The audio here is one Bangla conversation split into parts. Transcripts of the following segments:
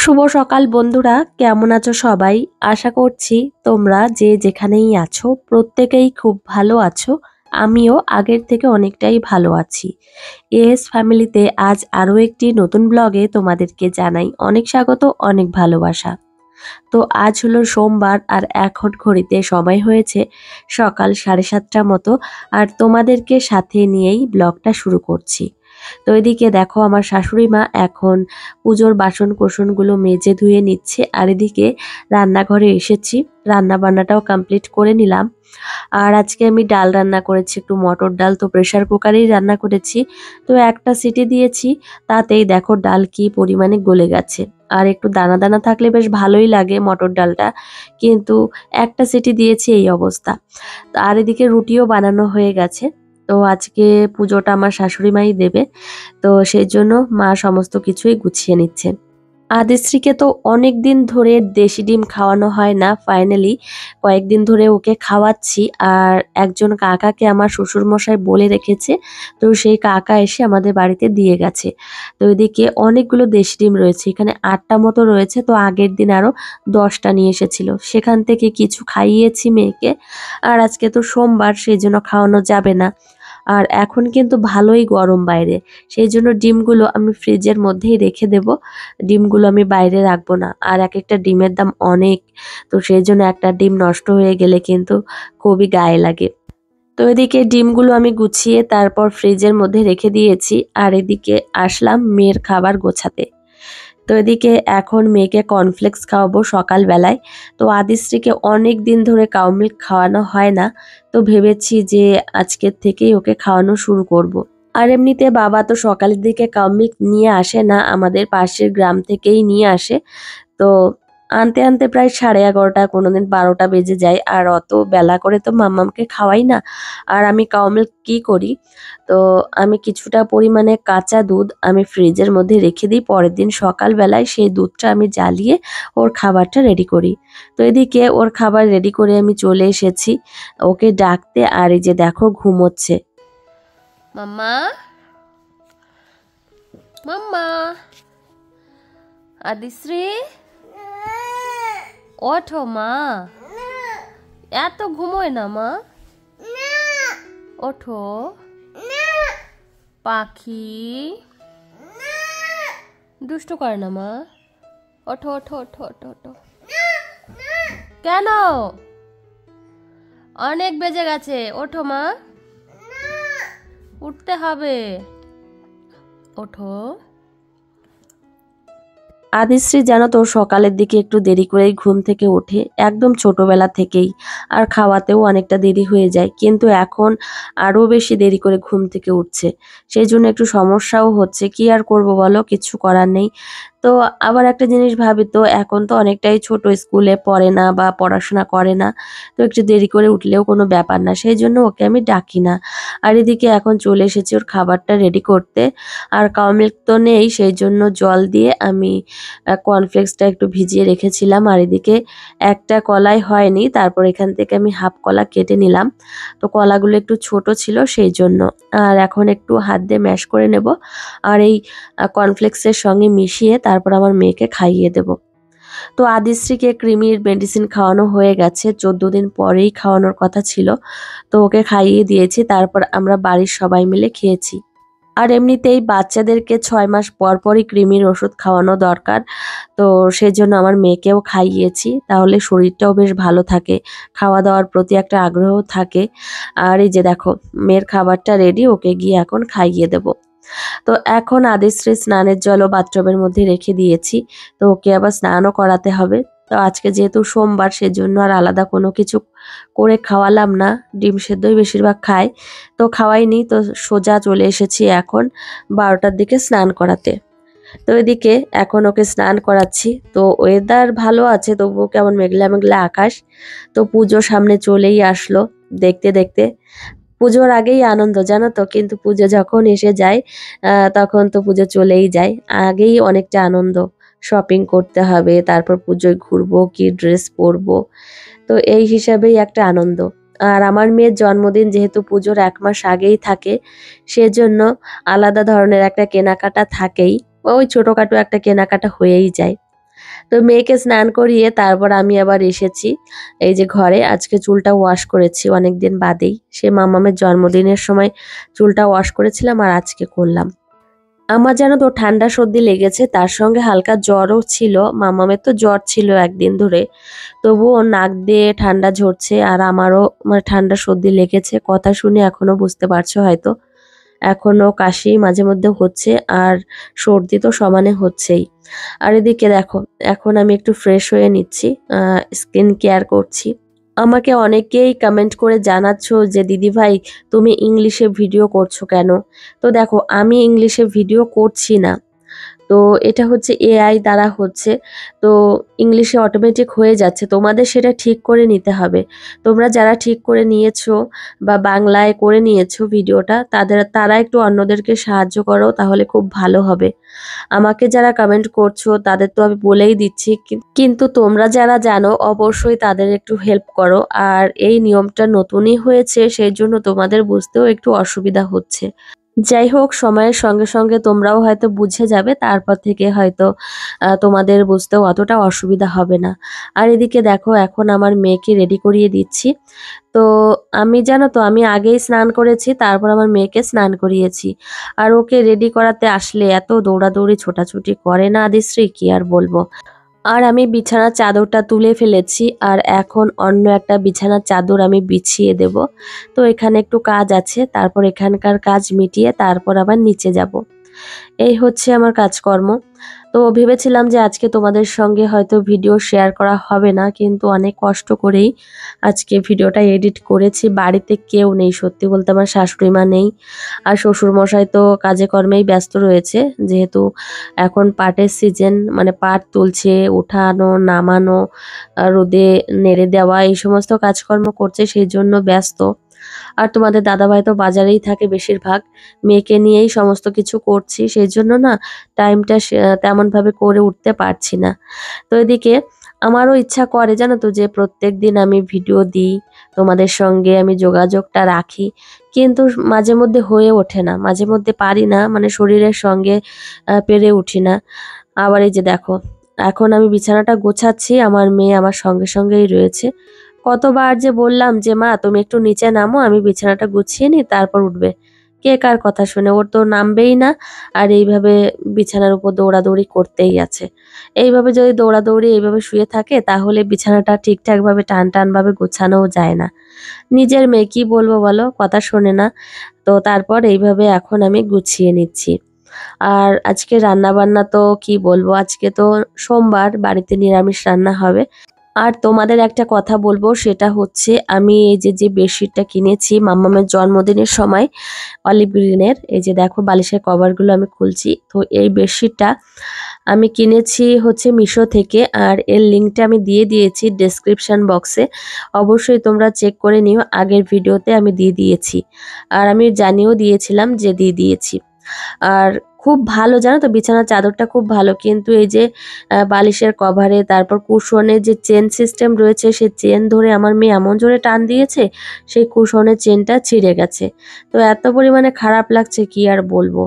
শুভ সকাল বন্ধুরা, কেমন আছো সবাই? আশা করছি তোমরা যে যেখানেই আছো প্রত্যেকেই খুব ভালো আছো। আমিও আগের থেকে অনেকটাই ভালো আছি। এএস ফ্যামিলিতে আজ আরও একটি নতুন ব্লগে তোমাদেরকে জানাই অনেক স্বাগত, অনেক ভালোবাসা। তো আজ হলো সোমবার আর এখন ঘড়িতে সময় হয়েছে সকাল 7:30 মতো, আর তোমাদেরকে সাথে নিয়েই ব্লগটা শুরু করছি। তো এদিকে দেখো আমার শাশুড়ি মা এখন পুজোর বাসন কোসনগুলো মেজে ধুয়ে নিচ্ছে, আর এদিকে রান্নাঘরে এসেছি, রান্না বান্নাটাও কমপ্লিট করে নিলাম। আর আজকে আমি ডাল রান্না করেছি, একটু মটর ডাল, তো প্রেসার কুকারেই রান্না করেছি। তো একটা সিটি দিয়েছি, তাতেই দেখো ডাল কি পরিমাণে গলে গেছে। আর একটু দানা দানা থাকলে বেশ ভালোই লাগে মটর ডালটা, কিন্তু একটা সিটি দিয়েছি এই অবস্থা। আর এদিকে রুটিও বানানো হয়ে গেছে। তো আজকে পুজোটা আমার শাশুড়ি মাই দেবে, তো সেই জন্য মা সমস্ত কিছুই গুছিয়ে নিচ্ছে। আদিশ্রীকে তো অনেক দিন ধরে দেশি ডিম খাওয়ানো হয় না, ফাইনালি কয়েকদিন ধরে ওকে খাওয়াচ্ছি। আর একজন কাকাকে আমার শ্বশুরমশাই বলে রেখেছে, তো সেই কাকা এসে আমাদের বাড়িতে দিয়ে গেছে। তো এদিকে অনেকগুলো দেশি ডিম রয়েছে, এখানে 8টা মতো রয়েছে। তো আগের দিন আরও 10টা নিয়ে এসেছিল, সেখান থেকে কিছু খাইয়েছি মেয়েকে। আর আজকে তো সোমবার, সেই জন্য খাওয়ানো যাবে না। আর এখন কিন্তু ভালোই গরম বাইরে, সেই জন্য ডিমগুলো আমি ফ্রিজের মধ্যেই রেখে দেব। ডিমগুলো আমি বাইরে রাখবো না, আর এক একটা ডিমের দাম অনেক। তো সেই জন্য একটা ডিম নষ্ট হয়ে গেলে কিন্তু খুবই গায়ে লাগে। তো এদিকে ডিমগুলো আমি গুছিয়ে তারপর ফ্রিজের মধ্যে রেখে দিয়েছি, আর এদিকে আসলাম মেয়ের খাবার গোছাতে। তো এদিকে এখন মেয়েকে কর্নফ্লেক্স খাওয়াবো সকালবেলায়। তো আদিশ্রীকে অনেক দিন ধরে কাউ মিল্ক খাওয়ানো হয় না, তো ভেবেছি যে আজকের থেকেই ওকে খাওয়ানো শুরু করব। আর এমনিতে বাবা তো সকালের দিকে কাউ মিল্ক নিয়ে আসে না, আমাদের পাশের গ্রাম থেকেই নিয়ে আসে। তো আনতে আনতে প্রায় 11:30, কোনোদিন 12টা বেজে যায়। আর অত বেলা করে তো মাম্মামকে খাওয়াই না। আর আমি কাউ মিল্ক কী করি, তো আমি কিছুটা পরিমাণে কাঁচা দুধ আমি ফ্রিজের মধ্যে রেখে দিই, পরের দিন সকালবেলায় সেই দুধটা আমি জ্বালিয়ে ওর খাবারটা রেডি করি। তো এদিকে ওর খাবার রেডি করে আমি চলে এসেছি ওকে ডাকতে, আর এই যে দেখো ঘুমোচ্ছে। মাম্মা, মাম্মা, আদিশ্রী ওঠো মা, এত ঘুমোয় না মা, ওঠো পাখি, দুষ্টু করে না মা, ওঠো ওঠো ওঠো ওঠো ওঠো। কেন? অনেক বেজে গেছে, ওঠো মা, উঠতে হবে, ওঠো। আদিশ্রী জানো তো সকালের দিকে একটু দেরি করেই ঘুম থেকে ওঠে, একদম ছোটবেলা থেকেই। আর খাওয়াতেও অনেকটা দেরি হয়ে যায়, কিন্তু এখন আরও বেশি দেরি করে ঘুম থেকে উঠছে। সেই জন্য একটু সমস্যাও হচ্ছে, কি আর করব বলো, কিছু করার নেই। তো আবার একটা জিনিস ভাবি, তো এখন তো অনেকটাই ছোট, স্কুলে পড়ে না বা পড়াশোনা করে না, তো একটু দেরি করে উঠলেও কোনো ব্যাপার না, সেই জন্য ওকে আমি ডাকি না। আর এদিকে এখন চলে এসেছি ওর খাবারটা রেডি করতে। আর কাউ মিল্ক তো নেই, সেই জন্য জল দিয়ে আমি কর্নফ্লেক্সটা একটু ভিজিয়ে রেখেছিলাম। আর এদিকে একটা কলাই হয়নি, তারপর এখান থেকে আমি হাফ কলা কেটে নিলাম। তো কলাগুলো একটু ছোট ছিল সেই জন্য। আর এখন একটু হাত দিয়ে ম্যাশ করে নেব, আর এই কর্নফ্লেক্সের সঙ্গে মিশিয়ে তারপর আমার মেয়েকে খাইয়ে দেব। তো আদিশ্রীকে কৃমির মেডিসিন খাওয়ানো হয়ে গেছে, 14 দিন পরেই খাওয়ানোর কথা ছিল। তো ওকে খাইয়ে দিয়েছি, তারপর আমরা বাড়ির সবাই মিলে খেয়েছি। আর এমনিতেই বাচ্চাদেরকে 6 মাস পর পরই কৃমির ওষুধ খাওয়ানো দরকার। তো সেজন্য আমার মেয়েকেও খাইয়েছি, তাহলে শরীরটাও বেশ ভালো থাকে, খাওয়া দাওয়ার প্রতি একটা আগ্রহ থাকে। আর এই যে দেখো মেয়ের খাবারটা রেডি, ওকে গিয়ে এখন খাইয়ে দেব। তো এখন আদিশ্রী স্নানের জলও বাথটবের মধ্যে রেখে দিয়েছি, তো ওকে আবার স্নানও করাতে হবে। তো আজকে যেহেতু সোমবার, সেজন্য আর আলাদা কোনো কিছু করে খাওয়ালাম না, ডিম সেদ্ধই বেশিরভাগ খায়, তো খাওয়াইনি। তো সোজা চলে এসেছি এখন 12টার দিকে স্নান করাতে। তো এদিকে এখন ওকে স্নান করাচ্ছি। তো ওয়েদার ভালো আছে, তবুও কেমন মেঘলা মেঘলা আকাশ। তো পুজো সামনে চলেই আসলো, দেখতে দেখতে পুজোর আগেই আনন্দ জানো তো, কিন্তু পুজো যখন এসে যায় তখন তো পুজো চলেই যায়। আগেই অনেকটা আনন্দ, শপিং করতে হবে, তারপর পুজোয় ঘুরবো, কি ড্রেস পরবো, তো এই হিসাবেই একটা আনন্দ। আর আমার মেয়ের জন্মদিন যেহেতু পুজোর 1 মাস আগেই থাকে, সেজন্য আলাদা ধরনের একটা কেনাকাটা থাকেই, ওই ছোটোখাটো একটা কেনাকাটা হয়েই যায়। তো মেয়েকে স্নান করিয়ে তারপর আমি আবার এসেছি এই যে ঘরে। আজকে চুলটা ওয়াশ করেছি অনেকদিন বাদেই। সে মামামের জন্মদিনের সময় চুলটা ওয়াশ করেছিলাম আর আজকে করলাম। আমার জানো তো ঠান্ডা সর্দি লেগেছে, তার সঙ্গে হালকা জ্বরও ছিল। মামামের তো জ্বর ছিল একদিন ধরে, তবুও নাক দিয়ে ঠান্ডা ঝরছে আর আমারও মানে ঠান্ডা সর্দি লেগেছে। কথা শুনে এখনো বুঝতে পারছো হয়তো, এখনো কাশি মাঝে মধ্যে হচ্ছে আর সর্দি তো সমানে হচ্ছেই। আর এদিকে দেখো, এখন আমি একটু ফ্রেশ হয়ে নিচ্ছি, স্কিন কেয়ার করছি। আমাকে অনেকেই কমেন্ট করে জানাচ্ছ যে দিদি ভাই তুমি ইংলিশে ভিডিও করছো কেন? তো দেখো, আমি ইংলিশে ভিডিও করছি না, তো এটা হচ্ছে এআই দ্বারা হচ্ছে। তো ইংলিশে অটোমেটিক হয়ে যাচ্ছে, তোমাদের সেটা ঠিক করে নিতে হবে। তোমরা যারা ঠিক করে নিয়েছো বা বাংলায় করে নিয়েছো ভিডিওটা, তারা একটু অন্যদেরকে সাহায্য করো, তাহলে খুব ভালো হবে। আমাকে যারা কমেন্ট করছো তাদের তো আমি বলেই দিচ্ছি, কিন্তু তোমরা যারা জানো অবশ্যই তাদের একটু হেল্প করো। আর এই নিয়মটা নতুনই হয়েছে, সেই জন্য তোমাদের বুঝতেও একটু অসুবিধা হচ্ছে। যাই হোক, সময়ের সঙ্গে সঙ্গে তোমরাও হয়তো বুঝে যাবে, তারপর থেকে হয়তো তোমাদের বুঝতেও অতটা অসুবিধা হবে না। আর এদিকে দেখো, এখন আমার মেয়েকে রেডি করিয়ে দিচ্ছি। তো আমি জানো তো, আমি আগেই স্নান করেছি, তারপর আমার মেয়েকে স্নান করিয়েছি। আর ওকে রেডি করাতে আসলে এত দৌড়াদৌড়ি ছোটাছুটি করে না আদিশ্রী, কি আর বলবো। আর আমি বিছানার চাদরটা তুলে ফেলেছি আর এখন অন্য একটা বিছানার চাদর আমি বিছিয়ে দেব। তো এখানে একটু কাজ আছে, তারপর এখানকার কাজ মিটিয়ে তারপর আবার নিচে যাব। এই হচ্ছে আমার কাজকর্ম। তো ভেবেছিলাম যে আজকে তোমাদের সঙ্গে হয়তো ভিডিও শেয়ার করা হবে না, কিন্তু অনেক কষ্ট করেই আজকে ভিডিওটা এডিট করেছি। বাড়িতে কেউ নেই, সত্যি বলতে আমার শাশুড়ি মা নেই আর শ্বশুরমশাই তো কাজে কর্মেই ব্যস্ত রয়েছে, যেহেতু এখন পাটের সিজন, মানে পাট তুলছে, উঠানো নামানো, রোদে নেড়ে দেওয়া, এই সমস্ত কাজকর্ম করছে, সেই জন্য ব্যস্ত। আর তোমাদের দাদাভাই তো বাজারেই থাকে বেশিরভাগ, মেয়েকে নিয়েই সমস্ত কিছু করছি, সেই জন্য না টাইমটা তেমনভাবে করে উঠতে পারছি না। তো এদিকে আমারও ইচ্ছা করে জানো তো যে প্রত্যেক দিন আমি ভিডিও দিই, তোমাদের সঙ্গে আমি যোগাযোগটা রাখি, কিন্তু মাঝে মধ্যে হয়ে ওঠে না, মাঝে মধ্যে পারি না, মানে শরীরের সঙ্গে পেরে উঠি না। আবার এই যে দেখো, এখন আমি বিছানাটা গোছাচ্ছি, আমার মেয়ে আমার সঙ্গে সঙ্গেই রয়েছে। কতবার যে বললাম যে মা তুমি একটু নিচে নামো, আমি বিছানাটা গুছিয়ে নিই তারপর উঠবে। কে কার কথা শুনে, ওর তো নামবেই না। আর এইভাবে বিছানার উপর দৌড়াদৌড়ি করতেই আছে। এইভাবে যদি দৌড়াদৌড়ি এইভাবে শুয়ে থাকে, তাহলে বিছানাটা ঠিকঠাকভাবে টান ভাবে গোছানোও যায় না। নিজের মেয়ে কি বলবো বলো, কথা শোনে না। তো তারপর এইভাবে এখন আমি গুছিয়ে নিচ্ছি। আর আজকে রান্না বান্না তো কি বলবো, আজকে তো সোমবার, বাড়িতে নিরামিষ রান্না হবে। আর তোমাদের একটা কথা বলবো, সেটা হচ্ছে আমি এই যে বেডশিটটা কিনেছি মাম্মামের জন্মদিনের সময়, অলিভ গ্রিনের, এই যে দেখো বালিশের কভারগুলো আমি খুলছি। তো এই বেডশিটটা আমি কিনেছি হচ্ছে মিশো থেকে, আর এর লিঙ্কটা আমি দিয়ে দিয়েছি ডেসক্রিপশন বক্সে। অবশ্যই তোমরা চেক করে নিও, আগের ভিডিওতে আমি দিয়ে দিয়েছি আর আমি জানিয়েও দিয়েছিলাম যে দিয়ে দিয়েছি। আর খুব ভালো জানো তো, বিছানার চাদরটা খুব ভালো, কিন্তু এই যে বালিশের কভারে তারপর কুশনের যে চেন সিস্টেম রয়েছে, সেই চেন ধরে আমার মেয়ে এমন জোরে টান দিয়েছে, সেই কুশনের চেনটা ছিঁড়ে গেছে। তো এত পরিমাণে খারাপ লাগছে কি আর বলবো।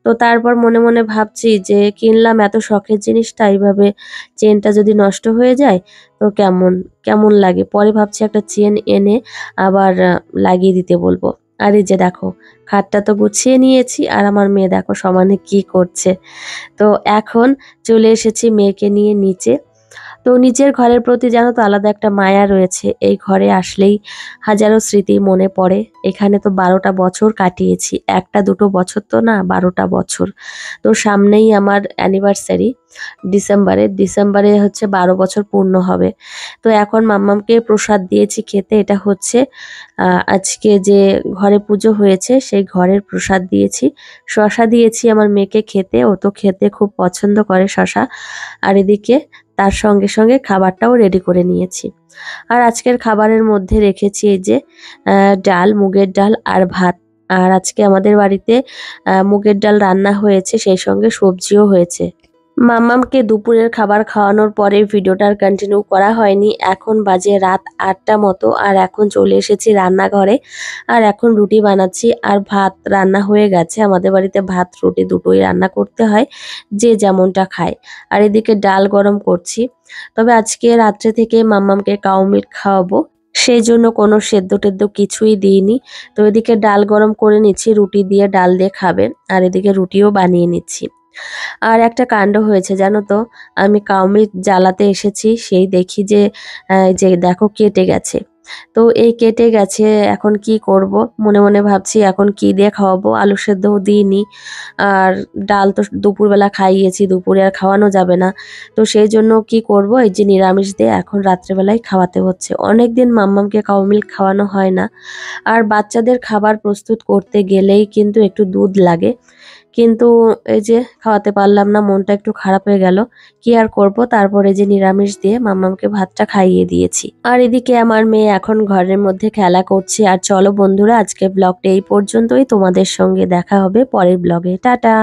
তো তারপর মনে মনে ভাবছি যে কিনলাম এত শখের জিনিসটা, এইভাবে চেনটা যদি নষ্ট হয়ে যায় তো কেমন কেমন লাগে। পরে ভাবছি একটা চেন এনে আবার লাগিয়ে দিতে বলবো। আর এই যে দেখো, খাটটা তো গুছিয়ে নিয়েছি আর আমার মেয়ে দেখো সমানে কি করছে। তো এখন চলে এসেছি মেয়েকে নিয়ে নিচে। তো নিজের ঘরের প্রতি জানো তো আলাদা একটা মায়া রয়েছে, এই ঘরে আসলেই হাজারো স্মৃতি মনে পড়ে। এখানে তো 12টা বছর কাটিয়েছি, একটা দুটো বছর তো না, 12টা বছর। তো সামনেই আমার অ্যানিভার্সারি, ডিসেম্বরে হচ্ছে 12 বছর পূর্ণ হবে। তো এখন মাম্মামকে প্রসাদ দিয়েছি খেতে, এটা হচ্ছে আজকে যে ঘরে পুজো হয়েছে সেই ঘরের প্রসাদ দিয়েছি। শশা দিয়েছি আমার মেয়েকে খেতে, ও তো খেতে খুব পছন্দ করে শশা। আর এদিকে তার সঙ্গে সঙ্গে খাবারটাও রেডি করে নিয়েছি। আর আজকের খাবারের মধ্যে রেখেছি এই যে ডাল, মুগের ডাল আর ভাত। আর আজকে আমাদের বাড়িতে মুগের ডাল রান্না হয়েছে, সেই সঙ্গে সবজিও হয়েছে। মাম্মামকে দুপুরের খাবার খাওয়ানোর পরে ভিডিওটা আর কন্টিনিউ করা হয়নি। এখন বাজে রাত ৮টা মতো, আর এখন চলে এসেছি রান্নাঘরে। আর এখন রুটি বানাচ্ছি, আর ভাত রান্না হয়ে গেছে। আমাদের বাড়িতে ভাত রুটি দুটোই রান্না করতে হয়, যে যেমনটা খায়। আর এদিকে ডাল গরম করছি। তবে আজকে রাত্রে থেকে মাম্মামকে কাউ মিল্ক খাওয়াবো, সেই জন্য কোনো সেদ্ধ টেদ্ধ কিছুই দিইনি। তো এদিকে ডাল গরম করে নিচ্ছি, রুটি দিয়ে ডাল দিয়ে খাবে। আর এদিকে রুটিও বানিয়ে নিচ্ছি। আর একটা কাণ্ড হয়েছে জানো তো, আমি কাউমিক জ্বালাতে এসেছি, সেই দেখি যে যে দেখো কেটে গেছে। তো এই কেটে গেছে, এখন কি করব মনে মনে ভাবছি, এখন কি দিয়ে খাওয়াবো, আলু সেদ্ধও দিইনি, আর ডাল তো দুপুরবেলা খাইয়েছি, দুপুরে আর খাওয়ানো যাবে না। তো সেই জন্য কি করব, এই যে নিরামিষ দিয়ে এখন রাত্রেবেলায় খাওয়াতে হচ্ছে। অনেকদিন মাম্মামকে কাউ মিল্ক খাওয়ানো হয় না। আর বাচ্চাদের খাবার প্রস্তুত করতে গেলেই কিন্তু একটু দুধ লাগে, কিন্তু এই যে খাওয়াতে পারলাম না, মনটা একটু খারাপ হয়ে গেল। কি আর করব, তারপরে যে নিরামিষ দিয়ে মাম্মামকে ভাতটা খাইয়ে দিয়েছি। আর এদিকে আমার মেয়ে এখন ঘরের মধ্যে খেলা করছে। আর চলো বন্ধুরা, আজকে ব্লগটা এই পর্যন্তই। তোমাদের সঙ্গে দেখা হবে পরের ব্লগে। টাটা।